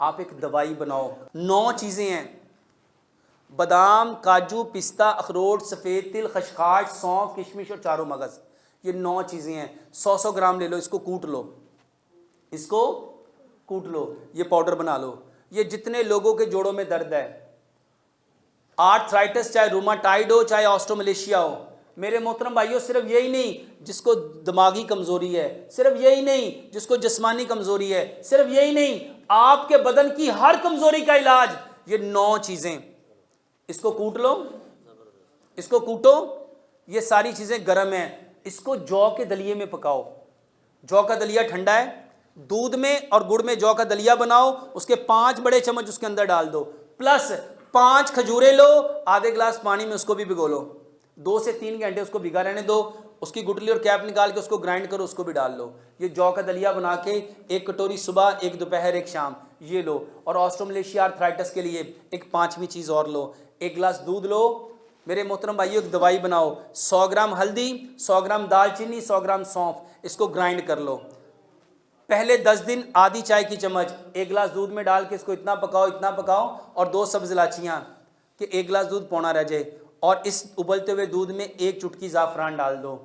آپ ایک دوائی بناؤ. 9 چیزیں ہیں: بادام، کاجو، پستہ، اخروٹ، سفید تل، خشخاش، سونف، کشمش اور چاروں مغز. یہ 9 چیزیں ہیں. 100 گرام لے لو، اس کو کوٹ لو، اس کو کوٹ لو، یہ پاؤڈر بنا لو. یہ جتنے لوگوں کے جوڑوں میں درد ہے، آرتھرائٹس، چاہے روماٹائڈ ہو چاہے آسٹروملیشیا ہو، میرے محترم بھائیوں، صرف یہی نہیں جس کو دماغی کمزوری ہے، صرف یہی نہیں جس کو جسمانی کمزوری ہے، صرف یہی نہیں، آپ کے بدن کی ہر کمزوری کا علاج یہ 9 چیزیں. اس کو کوٹ لو، اس کو کوٹو. یہ ساری چیزیں گرم ہیں. اس کو جو کے دلیے میں پکاؤ. جو کا دلیا ٹھنڈا ہے، دودھ میں اور گڑ میں جو کا دلیا بناؤ، اس کے 5 بڑے چمچ اس کے اندر ڈال دو، پلس 5 کھجوریں لو، آدھے گلاس پانی میں اس کو بھی بھگو لو، 2 سے 3 گھنٹے اس کو بھگا رہنے دو. اس کی گٹلی اور کیپ نکال کے اس کو گرائنڈ کرو، اس کو بھی ڈال لو. یہ جو کا دلیا بنا کے 1 کٹوری صبح، 1 دوپہر، 1 شام یہ لو. اور آسٹروملیشیا آرتھرائٹس کے لیے ایک 5ویں چیز اور لو، 1 گلاس دودھ لو. میرے محترم بھائیو، ایک دوائی بناؤ. 100 گرام ہلدی، 100 گرام دال چینی، 100 گرام سونف، اس کو گرائنڈ کر لو. پہلے 10 دن آدھی چائے کی چمچ 1 گلاس دودھ میں ڈال کے اس کو اتنا پکاؤ، اتنا پکاؤ، اور 2 سبز الائچیاں کہ 1 گلاس دودھ پونا رہ جائے. اور اس ابلتے ہوئے دودھ میں 1 چٹکی زعفران ڈال دو.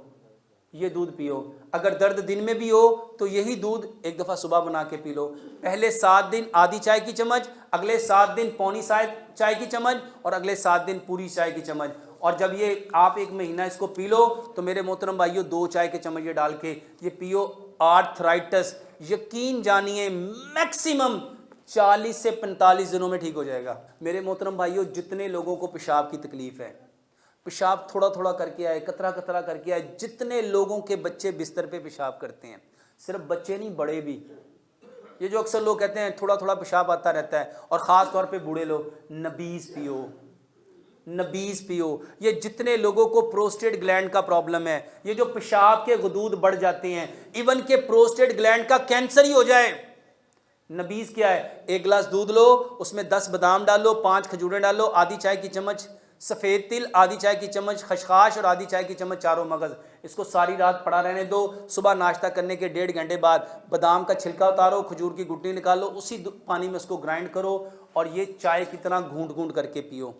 یہ دودھ پیو. اگر درد دن میں بھی ہو تو یہی دودھ ایک دفعہ صبح بنا کے پی لو. پہلے 7 دن آدھی چائے کی چمچ، اگلے 7 دن پونی چائے کی چمچ، اور اگلے 7 دن پوری چائے کی چمچ. اور جب یہ آپ 1 مہینہ اس کو پی لو تو میرے محترم بھائیو 2 چائے کے چمچ یہ ڈال کے یہ پیو. آرتھرائٹس یقین جانیے میکسیمم 40 سے 45 دنوں میں ٹھیک ہو جائے گا. میرے محترم بھائیو، جتنے لوگوں کو پیشاب کی تکلیف ہے، پیشاب تھوڑا تھوڑا کر کے آئے، قطرہ قطرہ کر کے آئے، جتنے لوگوں کے بچے بستر پہ پیشاب کرتے ہیں، صرف بچے نہیں بڑے بھی، یہ جو اکثر لوگ کہتے ہیں تھوڑا تھوڑا پیشاب آتا رہتا ہے، اور خاص طور پہ بوڑھے لوگ، نبیز پیو، نبیز پیو. یہ جتنے لوگوں کو پروسٹیٹ گلینڈ کا پرابلم ہے، یہ جو پیشاب کے غدود بڑھ جاتے ہیں، ایون کہ پروسٹیٹ گلینڈ کا کینسر ہی ہو جائے، نبیز کیا ہے؟ 1 گلاس دودھ لو، اس میں 10 بادام ڈالو، 5 کھجوریں ڈالو، آدھی چائے کی چمچ سفید تل، آدھی چائے کی چمچ خشخاش، اور آدھی چائے کی چمچ چاروں مغز. اس کو ساری رات پڑا رہنے دو. صبح ناشتہ کرنے کے 1.5 گھنٹے بعد بادام کا چھلکا اتارو، کھجور کی گٹلی نکالو، اسی پانی میں اس کو گرائنڈ کرو، اور یہ چائے کی طرح گھونٹ گھونٹ کر کے پیو.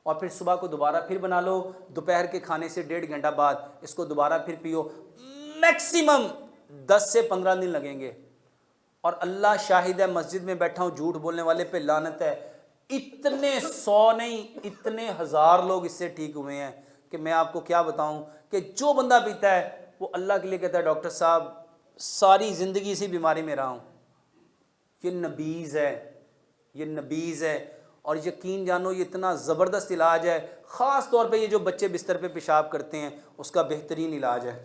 اور پھر صبح کو دوبارہ پھر بنا لو. دوپہر کے کھانے سے 1.5 گھنٹہ بعد اس کو دوبارہ پھر پیو. میکسیمم 10 سے 15 دن لگیں گے. اور اللہ شاہد ہے، مسجد میں بیٹھا ہوں، جھوٹ بولنے والے پہ لعنت ہے. اتنے 100 نہیں، اتنے 1000 لوگ اس سے ٹھیک ہوئے ہیں کہ میں آپ کو کیا بتاؤں. کہ جو بندہ پیتا ہے وہ اللہ کے لیے کہتا ہے ڈاکٹر صاحب ساری زندگی اسی بیماری میں رہا ہوں. یہ نبیز ہے، یہ نبیز ہے. اور یقین جانو یہ اتنا زبردست علاج ہے، خاص طور پہ یہ جو بچے بستر پہ پیشاب کرتے ہیں اس کا بہترین علاج ہے.